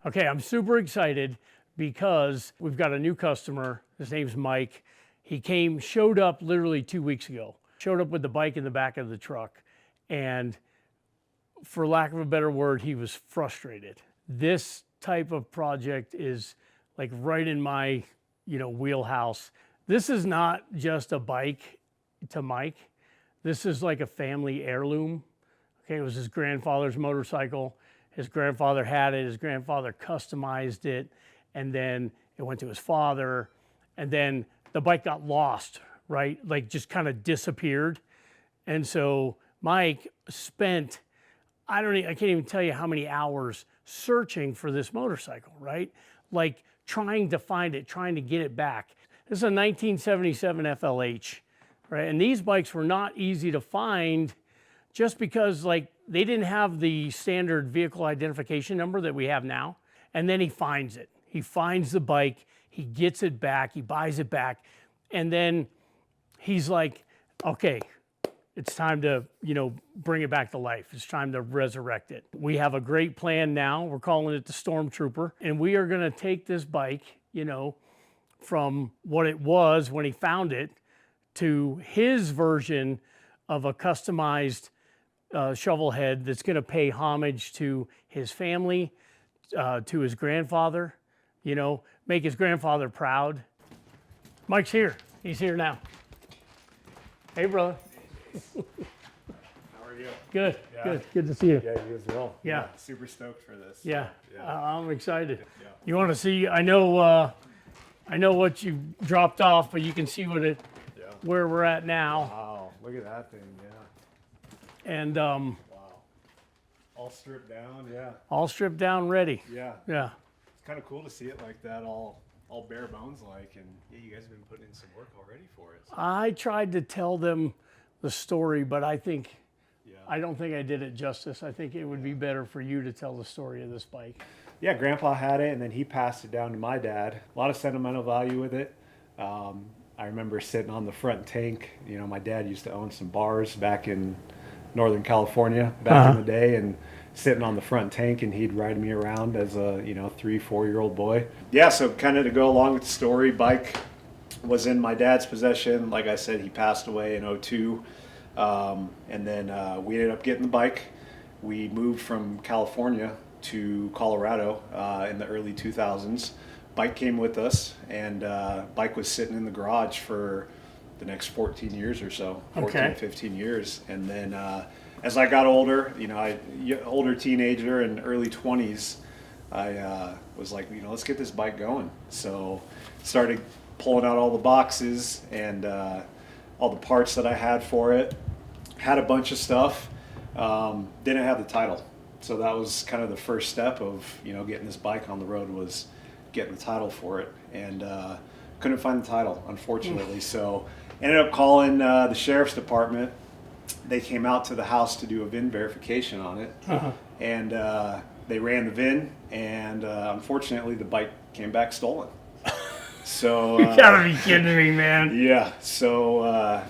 Okay, I'm super excited because we've got a new customer. His name's Mike. He showed up literally 2 weeks ago. Showed up with the bike in the back of the truck. And for lack of a better word, he was frustrated. This type of project is like right in my, wheelhouse. This is not just a bike to Mike. This is like a family heirloom. Okay, it was his grandfather's motorcycle. His grandfather had it, his grandfather customized it, and then it went to his father, and then the bike got lost, right? Like just kind of disappeared. And so Mike spent, I can't even tell you how many hours searching for this motorcycle, right? Like trying to find it, trying to get it back. This is a 1977 FLH, right? And these bikes were not easy to find just because like they didn't have the standard vehicle identification number that we have now. And then he finds it. He finds the bike, he gets it back, he buys it back. And then he's like, okay, it's time to, bring it back to life. It's time to resurrect it. We have a great plan now. We're calling it the Stormtrooper. And we are gonna take this bike, from what it was when he found it to his version of a customized Shovelhead that's going to pay homage to his family, to his grandfather, make his grandfather proud. Mike's here. He's here now. Hey, brother. How are you? Good, Yeah. good to see you. Yeah, you as well. Yeah. Super stoked for this. Yeah, I'm excited. Yeah. You want to see, I know what you dropped off, but you can see where we're at now. Wow, look at that thing, yeah. And Wow. All stripped down, yeah. all stripped down, ready. Yeah. Yeah. It's kind of cool to see it like that, all bare bones like, and yeah, you guys have been putting in some work already for it. So. I tried to tell them the story, but I don't think I did it justice. I think it would be better for you to tell the story of this bike. Yeah, Grandpa had it, and then he passed it down to my dad. A lot of sentimental value with it. I remember sitting on the front tank. My dad used to own some bars back in Northern California back in the day, and sitting on the front tank, and he'd ride me around as a 3-4-year-old boy. Yeah, so kind of to go along with the story, bike was in my dad's possession. Like I said, he passed away in 2002, and then we ended up getting the bike. We moved from California to Colorado in the early 2000s. Bike came with us, and bike was sitting in the garage for the next 14 years or so, 15 years. And then as I got older, older teenager and early 20s, I was like, let's get this bike going. So started pulling out all the boxes and all the parts that I had for it. Had a bunch of stuff, didn't have the title. So that was kind of the first step of, getting this bike on the road, was getting the title for it. And couldn't find the title, unfortunately. So ended up calling the sheriff's department. They came out to the house to do a VIN verification on it. And they ran the VIN, and unfortunately the bike came back stolen. So You gotta be kidding me, man. Yeah, so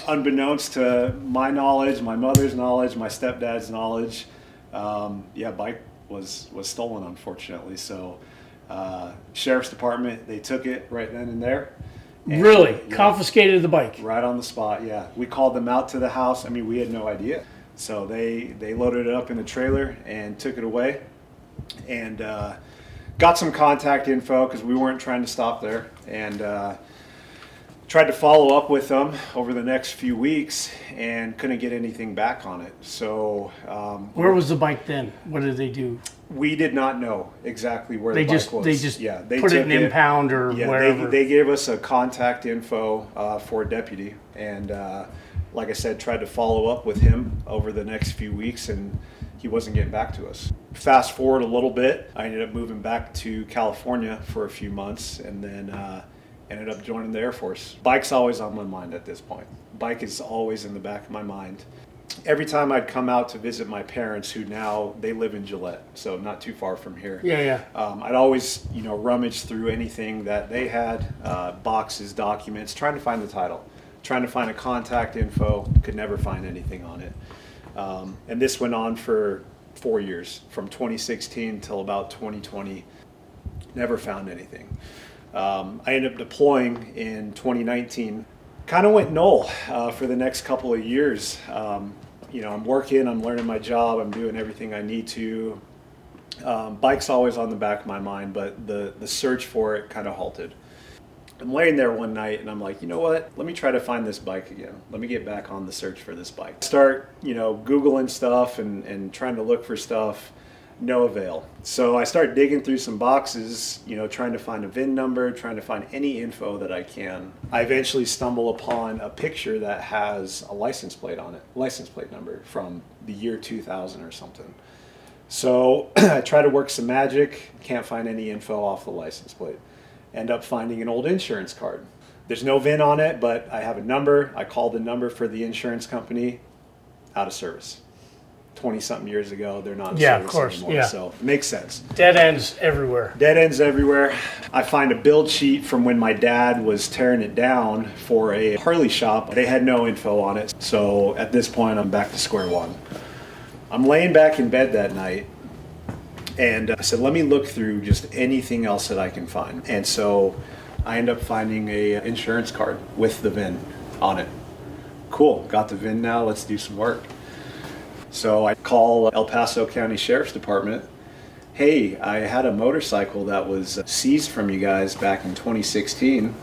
unbeknownst to my knowledge, my mother's knowledge, my stepdad's knowledge, bike was stolen, unfortunately. So sheriff's department, they took it right then and there. And, really? Confiscated the bike? Right on the spot, yeah. We called them out to the house. I mean, we had no idea. So they loaded it up in the trailer and took it away, and got some contact info because we weren't trying to stop there, and tried to follow up with them over the next few weeks and couldn't get anything back on it. So where was the bike then? What did they do? We did not know exactly where the bike was. They just put it in impound or wherever. They gave us a contact info for a deputy, and like I said, tried to follow up with him over the next few weeks, and he wasn't getting back to us. Fast forward a little bit, I ended up moving back to California for a few months, and then ended up joining the Air Force. Bike's always on my mind at this point. Bike is always in the back of my mind. Every time I'd come out to visit my parents, who now, they live in Gillette, so not too far from here. I'd always, rummage through anything that they had, boxes, documents, trying to find the title, trying to find a contact info, could never find anything on it. And this went on for 4 years, from 2016 till about 2020. Never found anything. I ended up deploying in 2019. Kind of went null for the next couple of years. You know, I'm working, I'm learning my job, I'm doing everything I need to. Bike's always on the back of my mind, but the search for it kind of halted. I'm laying there one night and I'm like, you know what? Let me try to find this bike again. Let me get back on the search for this bike. Start, you know, Googling stuff and trying to look for stuff. No avail. So I start digging through some boxes, you know, trying to find a VIN number, trying to find any info that I can. I eventually stumble upon a picture that has a license plate on it, license plate number from the year 2000 or something. So I try to work some magic, can't find any info off the license plate. End up finding an old insurance card. There's no VIN on it, but I have a number. I call the number for the insurance company, out of service. 20-something years ago, they're not in Yeah, of service course, anymore, yeah. so it makes sense. Dead ends everywhere. Dead ends everywhere. I find a build sheet from when my dad was tearing it down for a Harley shop. They had no info on it, so at this point, I'm back to square one. I'm laying back in bed that night, and I said, let me look through just anything else that I can find. And so I end up finding a insurance card with the VIN on it. Cool, got the VIN now, let's do some work. So I call El Paso County Sheriff's Department. Hey, I had a motorcycle that was seized from you guys back in 2016.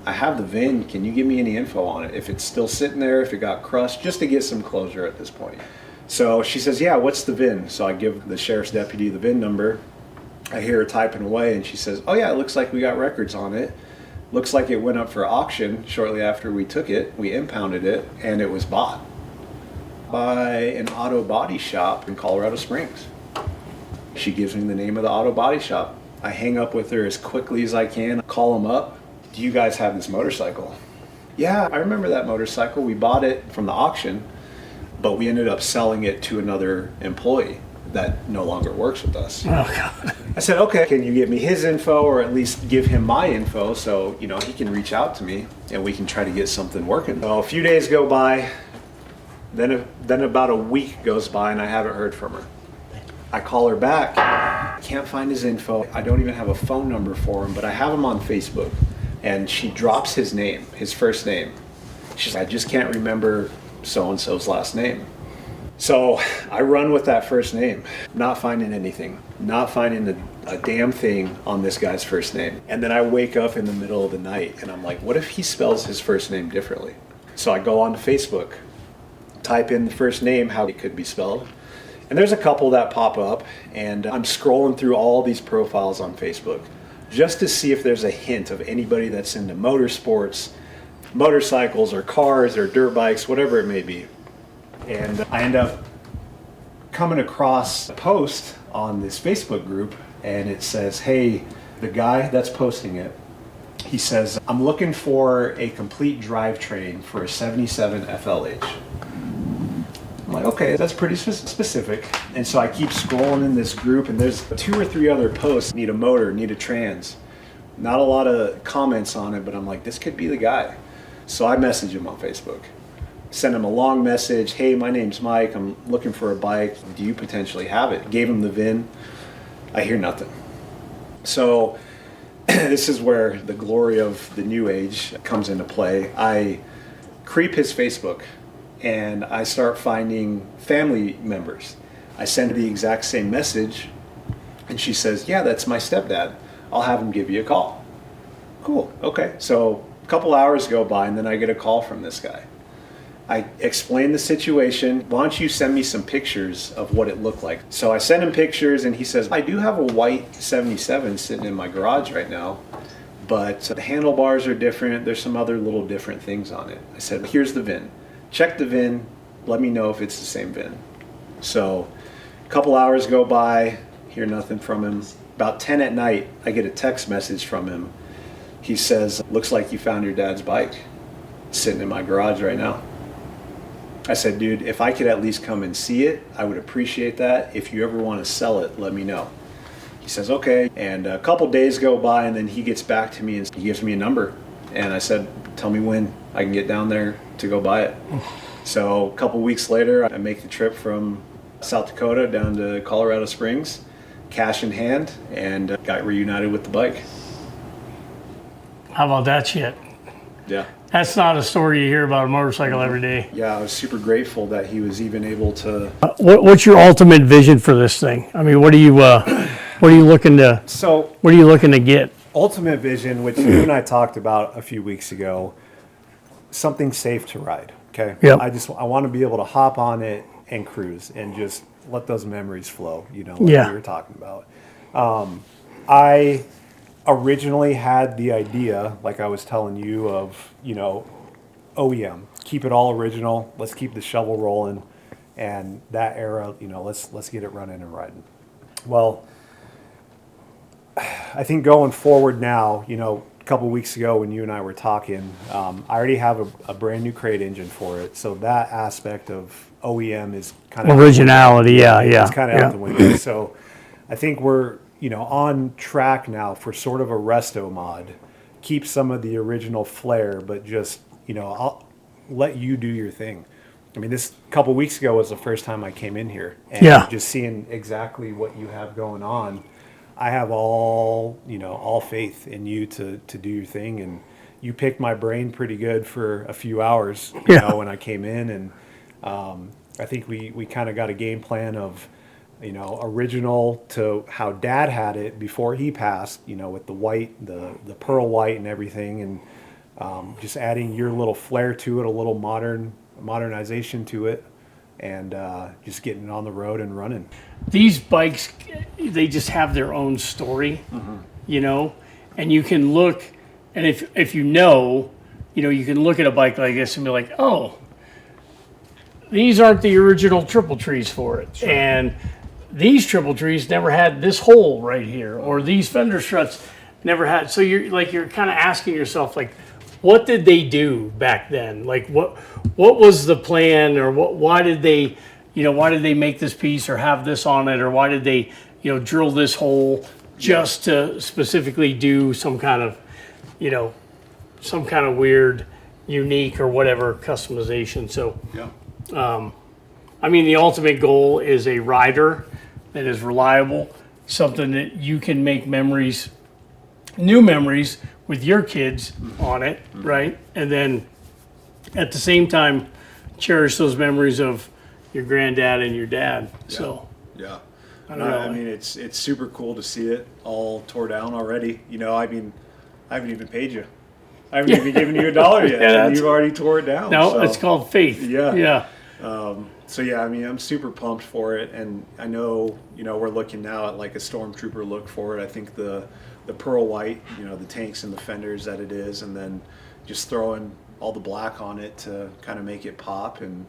I have the VIN, can you give me any info on it? If it's still sitting there, if it got crushed, just to get some closure at this point. So she says, yeah, what's the VIN? So I give the sheriff's deputy the VIN number. I hear her typing away and she says, oh yeah, it looks like we got records on it. Looks like it went up for auction shortly after we took it. We impounded it and it was bought by an auto body shop in Colorado Springs. She gives me the name of the auto body shop. I hang up with her as quickly as I can, call them up. Do you guys have this motorcycle? Yeah, I remember that motorcycle. We bought it from the auction, but we ended up selling it to another employee that no longer works with us. Oh, God. I said, okay, can you give me his info or at least give him my info so, you know, he can reach out to me and we can try to get something working. So a few days go by, then about a week goes by and I haven't heard from her. I call her back, can't find his info. I don't even have a phone number for him, but I have him on Facebook. And she drops his name, his first name. She's like, I just can't remember so-and-so's last name. So I run with that first name, not finding anything, not finding a damn thing on this guy's first name. And then I wake up in the middle of the night and I'm like, what if he spells his first name differently? So I go on to Facebook, type in the first name, how it could be spelled. And there's a couple that pop up and I'm scrolling through all these profiles on Facebook just to see if there's a hint of anybody that's into motorsports, motorcycles or cars or dirt bikes, whatever it may be. And I end up coming across a post on this Facebook group and it says, hey, the guy that's posting it, he says, I'm looking for a complete drivetrain for a 77 FLH. I'm like, okay, that's pretty specific. And so I keep scrolling in this group and there's 2 or 3 other posts, need a motor, need a trans. Not a lot of comments on it, but I'm like, this could be the guy. So I message him on Facebook. Send him a long message. Hey, my name's Mike. I'm looking for a bike. Do you potentially have it? Gave him the VIN. I hear nothing. So this is where the glory of the new age comes into play. I creep his Facebook and I start finding family members. I send the exact same message and she says, yeah, that's my stepdad. I'll have him give you a call. Cool, okay. So a couple hours go by and then I get a call from this guy. I explained the situation. Why don't you send me some pictures of what it looked like? So I send him pictures and he says, I do have a white 77 sitting in my garage right now, but the handlebars are different. There's some other little different things on it. I said, here's the VIN. Check the VIN. Let me know if it's the same VIN. So a couple hours go by, hear nothing from him. About 10 at night, I get a text message from him. He says, looks like you found your dad's bike. It's sitting in my garage right now. I said, dude, if I could at least come and see it, I would appreciate that. If you ever want to sell it, let me know. He says, okay. And a couple days go by and then he gets back to me and he gives me a number. And I said, tell me when I can get down there to go buy it. So a couple weeks later, I make the trip from South Dakota down to Colorado Springs, cash in hand, and got reunited with the bike. How about that shit? Yeah. That's not a story you hear about a motorcycle every day. Yeah, I was super grateful that he was even able to. What's your ultimate vision for this thing? I mean, what are you looking to? So, what are you looking to get? ultimate vision, which you and I talked about a few weeks ago, something safe to ride. Okay. Yep. I want to be able to hop on it and cruise and just let those memories flow. You know, like Yeah. we were talking about. I originally had the idea, like I was telling you, of, you know, OEM, keep it all original. Let's keep the shovel rolling, and that era, you know, let's get it running and riding. Well, I think going forward now, you know, a couple weeks ago when you and I were talking, I already have a brand new crate engine for it, so that aspect of OEM is kind of Originality, yeah. it's kind of out the window. So I think we're, you know, on track now for sort of a resto mod. Keep some of the original flair, but just, you know, I'll let you do your thing. I mean, this couple weeks ago was the first time I came in here, and Yeah. just seeing exactly what you have going on, I have all faith in you to do your thing. And you picked my brain pretty good for a few hours, you Yeah. know, when I came in, and I think we kind of got a game plan of, you know, original to how Dad had it before he passed, you know, with the white, the pearl white and everything, and just adding your little flair to it, a little modernization to it, and just getting it on the road and running. These bikes, they just have their own story, you know, and you can look, and if you know, you can look at a bike like this and be like, oh, these aren't the original triple trees for it. Sure. And these triple trees never had this hole right here, or these fender struts never had. So you're kind of asking yourself, like, what did they do back then? Like, what was the plan, or why did they make this piece or have this on it, or why did they, drill this hole just to specifically do some kind of weird, unique or whatever customization. So, I mean, the ultimate goal is a rider that is reliable, something that you can make memories, new memories with your kids on it, right? And then at the same time, cherish those memories of your granddad and your dad. Yeah. So, yeah. I don't know. I mean, it's super cool to see it all tore down already. You know, I mean, I haven't even paid you. I haven't even given you $1 yet, and you've already tore it down. No, so. it's called faith. Yeah. Yeah. So yeah, I mean, I'm super pumped for it, and I know, we're looking now at like a stormtrooper look for it. I think the pearl white, the tanks and the fenders that it is, and then just throwing all the black on it to kind of make it pop. And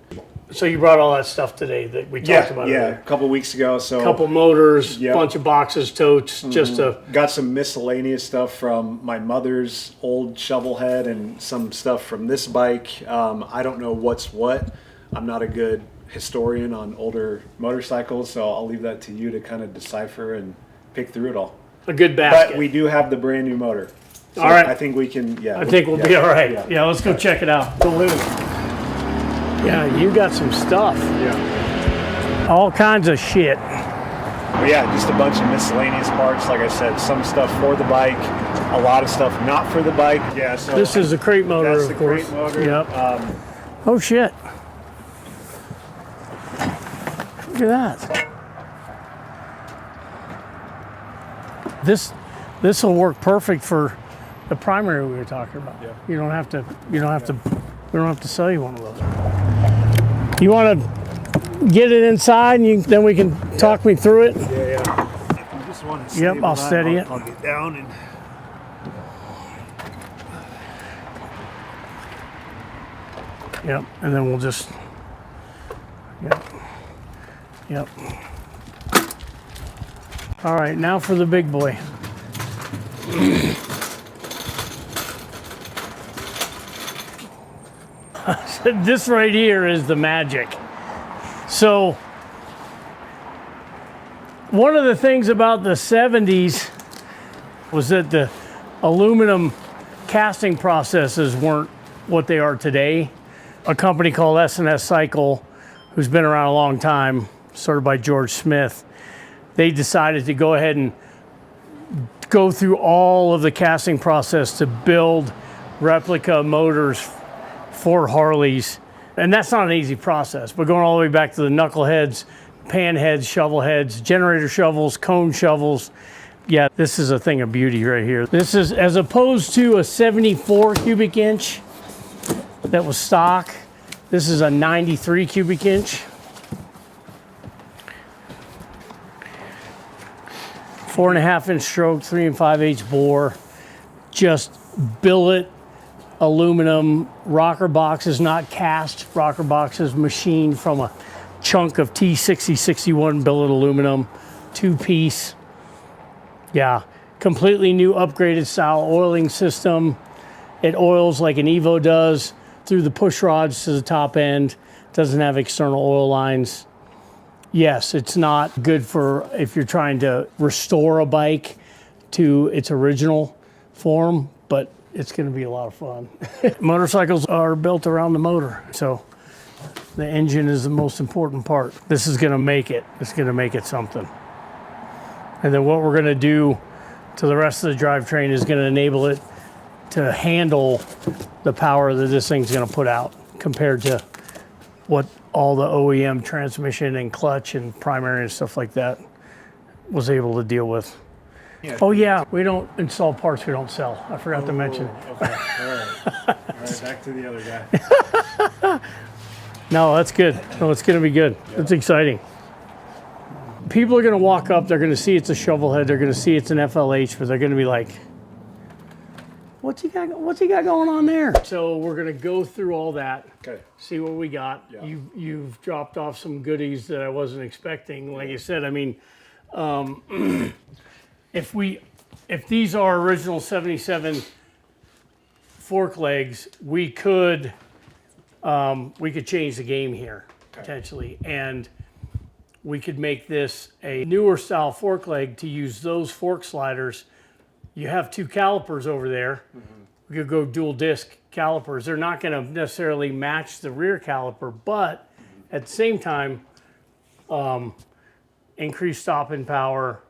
So you brought all that stuff today that we talked about. Yeah, earlier. a couple weeks ago. So A couple motors, Yep. bunch of boxes, totes, just to. got some miscellaneous stuff from my mother's old Shovelhead and some stuff from this bike. I don't know what's what. I'm not a good historian on older motorcycles, so I'll leave that to you to kind of decipher and pick through it all. A good basket. But we do have the brand new motor. So All right. I think we can, I think we'll be all right. Yeah, let's go check it out. Go loot. Yeah, you got some stuff. Yeah. All kinds of shit. But yeah, just a bunch of miscellaneous parts. Like I said, some stuff for the bike, a lot of stuff not for the bike. Yeah, so This is the crate motor, that's of the course. crate motor. Yep. Oh shit. Look at that. This will work perfect for the primary we were talking about. Yeah. We don't have to sell you one of those. You want to get it inside, and then we can talk me through it. Yeah. If you just want to Yep, I'll steady it. I'll get down and. Yep, and then we'll just. Yep. All right, now for the big boy. This right here is the magic. So, one of the things about the 70s was that the aluminum casting processes weren't what they are today. A company called S&S Cycle, who's been around a long time, started by George Smith. They decided to go ahead and go through all of the casting process to build replica motors for Harleys. And that's not an easy process, but going all the way back to the knuckleheads, pan heads, shovel heads, generator shovels, cone shovels. Yeah, this is a thing of beauty right here. This is, as opposed to a 74 cubic inch that was stock, this is a 93 cubic inch. 4.5 inch stroke, 3 5/8 bore, just billet aluminum. Rocker box is not cast. Rocker box is machined from a chunk of T6061 billet aluminum, 2-piece. Yeah, completely new upgraded style oiling system. It oils like an Evo does through the push rods to the top end. Doesn't have external oil lines. Yes, it's not good for if you're trying to restore a bike to its original form, but it's going to be a lot of fun. Motorcycles are built around the motor, so the engine is the most important part. This is going to make it. It's going to make it something. And then what we're going to do to the rest of the drivetrain is going to enable it to handle the power that this thing's going to put out compared to what all the OEM transmission and clutch and primary and stuff like that was able to deal with. Yeah. Oh yeah, we don't install parts we don't sell. I forgot to mention. Okay, all right. All right, back to the other guy. No, that's good. No, it's going to be good. Yeah. It's exciting. People are going to walk up, they're going to see it's a Shovelhead, they're going to see it's an FLH, but they're going to be like, what's he got going on there? So we're going to go through all that, Okay. see what we got. Yeah. You've dropped off some goodies that I wasn't expecting. Like you said, I mean, if these are original 77 fork legs, we could change the game here, potentially. And we could make this a newer style fork leg to use those fork sliders. You have 2 calipers over there. We could go dual disc calipers. They're not going to necessarily match the rear caliper, but at the same time, increased stopping power.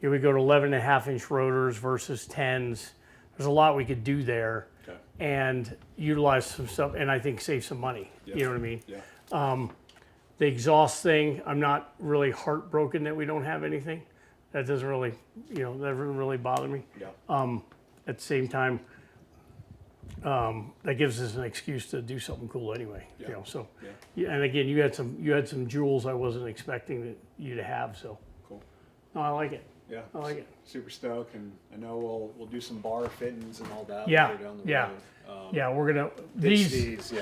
Here we go to 11.5 inch rotors versus 10s. There's a lot we could do there and utilize some stuff, and I think save some money. You know what I mean? Yeah. The exhaust thing, I'm not really heartbroken that we don't have anything. That doesn't really, that doesn't really bother me. Yeah. At the same time, that gives us an excuse to do something cool anyway. Yeah. So, and again, you had some jewels I wasn't expecting you to have. So, Cool. No, I like it. Yeah. I like it. Super stoked, and I know we'll do some bar fittings and all that Yeah. later down the Yeah. road. Yeah, we're gonna These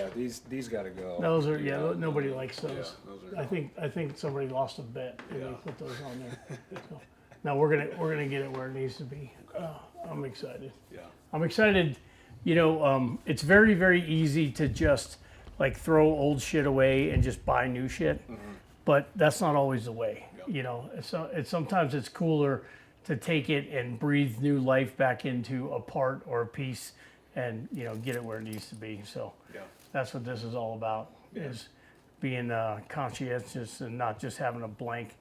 got to go. Those are nobody likes those. Yeah, those are I think somebody lost a bet and they put those on there. So, no, we're gonna get it where it needs to be. I'm excited. Yeah. I'm excited. It's very, very easy to just like throw old shit away and just buy new shit, but that's not always the way. Yep. Sometimes it's cooler to take it and breathe new life back into a part or a piece, and get it where it needs to be. So that's what this is all about: is being conscientious and not just having a blank.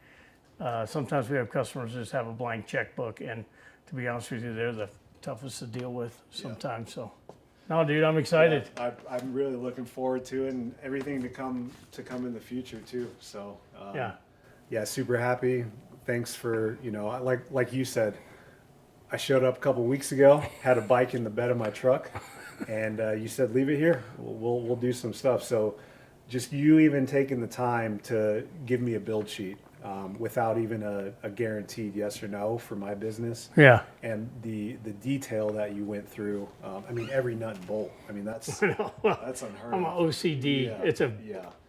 Sometimes we have customers just have a blank checkbook, and to be honest with you, they're the toughest to deal with sometimes. So, no, dude, I'm excited. Yeah, I'm really looking forward to it, and everything to come in the future too. So yeah, super happy. Thanks for like you said, I showed up a couple weeks ago, had a bike in the bed of my truck, and you said leave it here. We'll do some stuff. So just you even taking the time to give me a build sheet. Without even a guaranteed yes or no for my business. Yeah. And the detail that you went through, every nut and bolt. That's unheard I'm an of. OCD. Yeah. It's a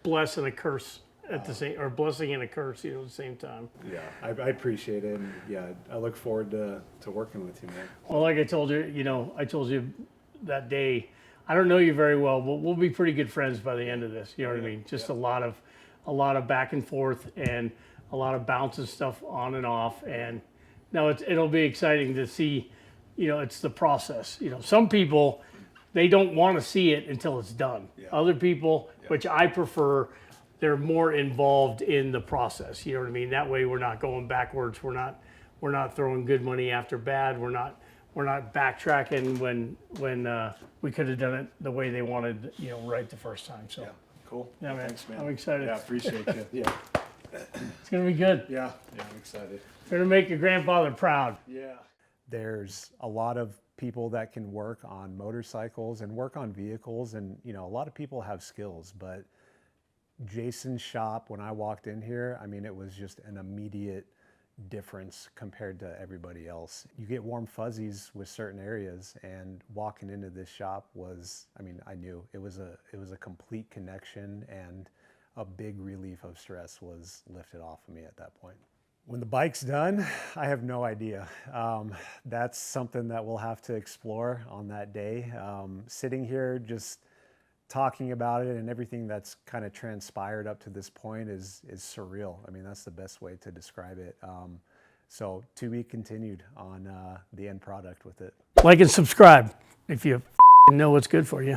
bless and a curse at the same, or blessing and a curse, at the same time. Yeah, I appreciate it, and I look forward to working with you, man. Well, like I told you, I told you that day, I don't know you very well, but we'll be pretty good friends by the end of this. You know what I mean? Just a lot of back and forth and a lot of bouncing stuff on and off, and no, it'll be exciting to see. It's the process. Some people, they don't want to see it until it's done. Yeah. Other people, which I prefer, they're more involved in the process. You know what I mean? That way we're not going backwards. We're not throwing good money after bad. We're not backtracking when we could have done it the way they wanted, you know, right the first time. So Yeah, cool. yeah, man, Thanks, man. I'm excited. Yeah, appreciate you. Yeah, It's gonna be good. yeah, I'm excited. Gonna make your grandfather proud. Yeah. There's a lot of people that can work on motorcycles and work on vehicles, and you know, a lot of people have skills, but Jason's shop, when I walked in here, I mean, it was just an immediate difference compared to everybody else. You get warm fuzzies with certain areas, and walking into this shop was, I mean, I knew it was a complete connection, and a big relief of stress was lifted off of me at that point. When the bike's done, I have no idea. That's something that we'll have to explore on that day. Sitting here just talking about it and everything that's kind of transpired up to this point is surreal. I mean, that's the best way to describe it. So to be continued on the end product with it. Like and subscribe if you know what's good for you.